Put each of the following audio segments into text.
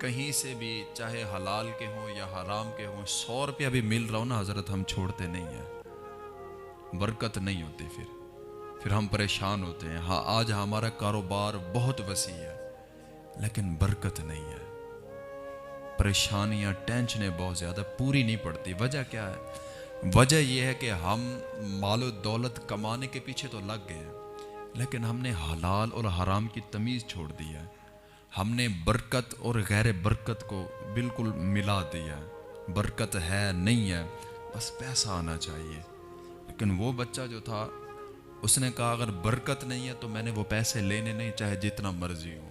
کہیں سے بھی چاہے حلال کے ہوں یا حرام کے ہوں 100 روپیہ بھی مل رہا ہو نا حضرت ہم چھوڑتے نہیں ہیں، برکت نہیں ہوتی، پھر ہم پریشان ہوتے ہیں۔ ہاں آج ہمارا کاروبار بہت وسیع ہے لیکن برکت نہیں ہے، پریشانیاں ٹینشنیں بہت زیادہ، پوری نہیں پڑتی۔ وجہ کیا ہے؟ وجہ یہ ہے کہ ہم مال و دولت کمانے کے پیچھے تو لگ گئے ہیں لیکن ہم نے حلال اور حرام کی تمیز چھوڑ دی ہے، ہم نے برکت اور غیر برکت کو بالکل ملا دیا ہے۔ برکت ہے نہیں ہے، بس پیسہ آنا چاہیے۔ لیکن وہ بچہ جو تھا اس نے کہا اگر برکت نہیں ہے تو میں نے وہ پیسے لینے نہیں، چاہے جتنا مرضی ہو،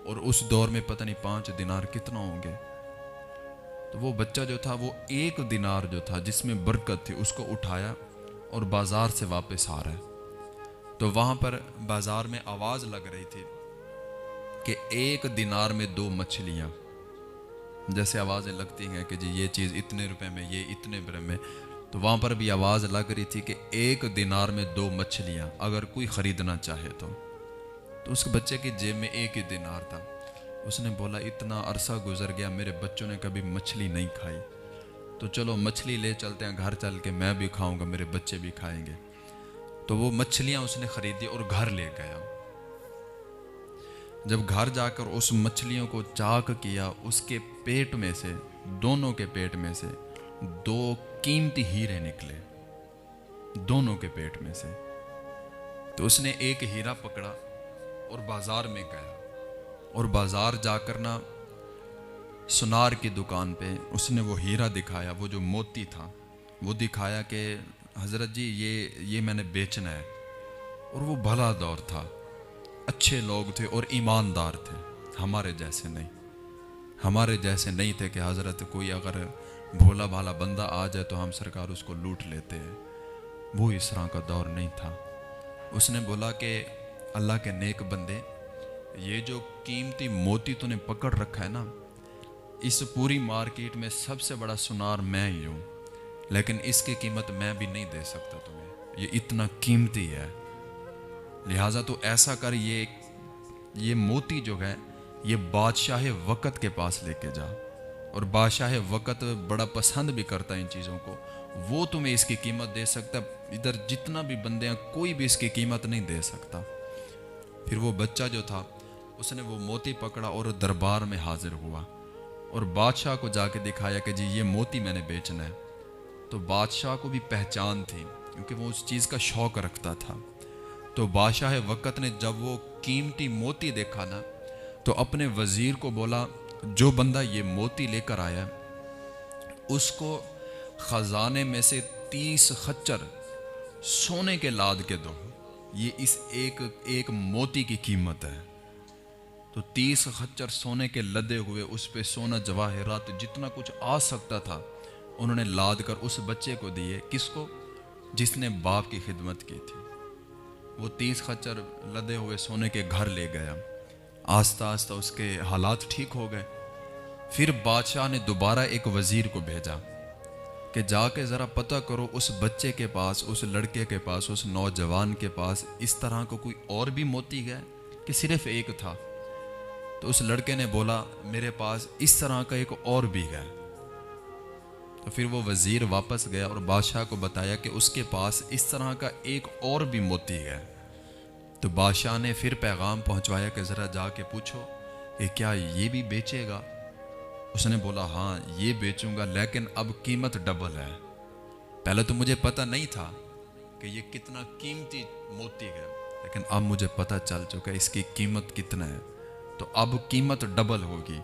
اور اس دور میں پتہ نہیں 5 دینار کتنا ہوں گے۔ تو وہ بچہ جو تھا وہ 1 دینار جو تھا جس میں برکت تھی اس کو اٹھایا اور بازار سے واپس آ رہا ہے۔ تو وہاں پر بازار میں آواز لگ رہی تھی کہ 1 دینار میں 2 مچھلیاں، جیسے آوازیں لگتی ہیں کہ جی یہ چیز اتنے روپے میں، یہ اتنے روپے میں، تو وہاں پر بھی آواز لگ رہی تھی کہ 1 دینار میں 2 مچھلیاں اگر کوئی خریدنا چاہے تو اس بچے کی جیب میں 1 ہی دینار تھا۔ اس نے بولا اتنا عرصہ گزر گیا میرے بچوں نے کبھی مچھلی نہیں کھائی، تو چلو مچھلی لے چلتے ہیں گھر، چل کے میں بھی کھاؤں گا، میرے بچے بھی کھائیں گے۔ تو وہ مچھلیاں اس نے خریدی اور گھر لے گیا۔ جب گھر جا کر اس مچھلیوں کو چاک کیا، اس کے پیٹ میں سے، دونوں کے پیٹ میں سے 2 قیمتی ہیرے نکلے، دونوں کے پیٹ میں سے۔ تو اس نے ایک ہیرا پکڑا اور بازار میں گیا، اور بازار جا کر نا سنار کی دکان پہ اس نے وہ ہیرا دکھایا، وہ جو موتی تھا وہ دکھایا کہ حضرت جی یہ میں نے بیچنا ہے۔ اور وہ بھلا دور تھا، اچھے لوگ تھے اور ایماندار تھے، ہمارے جیسے نہیں تھے کہ حضرت کوئی اگر بھولا بھالا بندہ آ جائے تو ہم سرکار اس کو لوٹ لیتے ہیں، وہ اس طرح کا دور نہیں تھا۔ اس نے بولا کہ اللہ کے نیک بندے، یہ جو قیمتی موتی تو نے پکڑ رکھا ہے نا، اس پوری مارکیٹ میں سب سے بڑا سنار میں ہی ہوں، لیکن اس کی قیمت میں بھی نہیں دے سکتا تمہیں، یہ اتنا قیمتی ہے، لہٰذا تو ایسا کر یہ موتی جو ہے یہ بادشاہ وقت کے پاس لے کے جا، اور بادشاہ وقت بڑا پسند بھی کرتا ہے ان چیزوں کو، وہ تمہیں اس کی قیمت دے سکتا، ادھر جتنا بھی بندے ہیں کوئی بھی اس کی قیمت نہیں دے سکتا۔ پھر وہ بچہ جو تھا اس نے وہ موتی پکڑا اور دربار میں حاضر ہوا اور بادشاہ کو جا کے دکھایا کہ جی یہ موتی میں نے بیچنا ہے۔ تو بادشاہ کو بھی پہچان تھی کیونکہ وہ اس چیز کا شوق رکھتا تھا۔ تو بادشاہ وقت نے جب وہ قیمتی موتی دیکھا نا تو اپنے وزیر کو بولا جو بندہ یہ موتی لے کر آیا اس کو خزانے میں سے 30 خچر سونے کے لاد کے دو، یہ اس ایک موتی کی قیمت ہے۔ تو 30 خچر سونے کے لدے ہوئے، اس پہ سونا جواہرات جتنا کچھ آ سکتا تھا انہوں نے لاد کر اس بچے کو دیے۔ کس کو؟ جس نے باپ کی خدمت کی تھی۔ وہ 30 خچر لدے ہوئے سونے کے گھر لے گیا، آہستہ آہستہ اس کے حالات ٹھیک ہو گئے۔ پھر بادشاہ نے دوبارہ ایک وزیر کو بھیجا کہ جا کے ذرا پتہ کرو اس بچے کے پاس، اس لڑکے کے پاس، اس نوجوان کے پاس اس طرح کا کوئی اور بھی موتی ہے کہ صرف ایک تھا؟ تو اس لڑکے نے بولا میرے پاس اس طرح کا ایک اور بھی ہے۔ تو پھر وہ وزیر واپس گیا اور بادشاہ کو بتایا کہ اس کے پاس اس طرح کا ایک اور بھی موتی ہے۔ تو بادشاہ نے پھر پیغام پہنچوایا کہ ذرا جا کے پوچھو کہ کیا یہ بھی بیچے گا؟ اس نے بولا ہاں یہ بیچوں گا، لیکن اب قیمت ڈبل ہے۔ پہلے تو مجھے پتہ نہیں تھا کہ یہ کتنا قیمتی موتی ہے، لیکن اب مجھے پتہ چل چکا ہے اس کی قیمت کتنا ہے، تو اب قیمت ڈبل ہوگی۔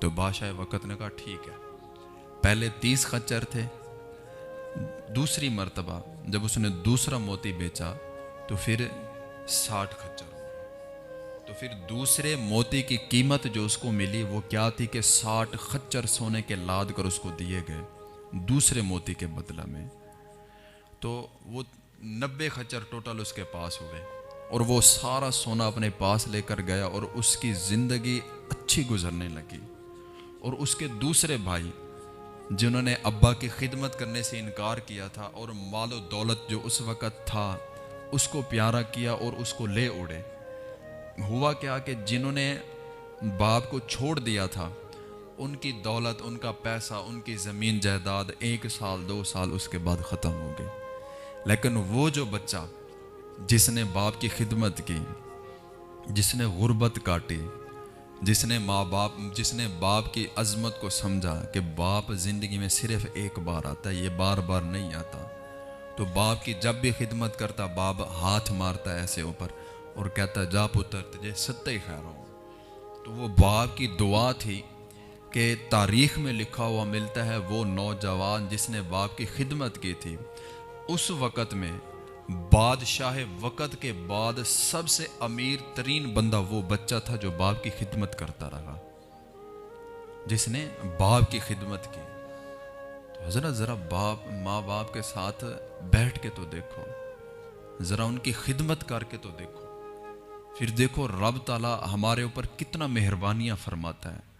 تو بادشاہ وقت نے کہا ٹھیک ہے۔ پہلے 30 خچر تھے، دوسری مرتبہ جب اس نے دوسرا موتی بیچا تو پھر 60 خچر۔ تو پھر دوسرے موتی کی قیمت جو اس کو ملی وہ کیا تھی کہ 60 خچر سونے کے لاد کر اس کو دیے گئے دوسرے موتی کے بدلہ میں۔ تو وہ 90 خچر ٹوٹل اس کے پاس ہوئے، اور وہ سارا سونا اپنے پاس لے کر گیا اور اس کی زندگی اچھی گزرنے لگی۔ اور اس کے دوسرے بھائی جنہوں نے ابا کی خدمت کرنے سے انکار کیا تھا اور مال و دولت جو اس وقت تھا اس کو پیارا کیا اور اس کو لے اڑے، ہوا کیا کہ جنہوں نے باپ کو چھوڑ دیا تھا ان کی دولت، ان کا پیسہ، ان کی زمین جائیداد 1 سال 2 سال اس کے بعد ختم ہو گئی، لیکن وہ جو بچہ جس نے باپ کی خدمت کی، جس نے غربت کاٹی، جس نے باپ کی عظمت کو سمجھا کہ باپ زندگی میں صرف ایک بار آتا ہے، یہ بار بار نہیں آتا، تو باپ کی جب بھی خدمت کرتا باپ ہاتھ مارتا ہے ایسے اوپر اور کہتا جا پتر تجھے ستّے خیر ہو۔ تو وہ باپ کی دعا تھی کہ تاریخ میں لکھا ہوا ملتا ہے وہ نوجوان جس نے باپ کی خدمت کی تھی، اس وقت میں بادشاہ وقت کے بعد سب سے امیر ترین بندہ وہ بچہ تھا جو باپ کی خدمت کرتا رہا، جس نے باپ کی خدمت کی۔ تو حضرت ذرا ماں باپ کے ساتھ بیٹھ کے تو دیکھو، ذرا ان کی خدمت کر کے تو دیکھو، پھر دیکھو رب تعالیٰ ہمارے اوپر کتنا مہربانیاں فرماتا ہے۔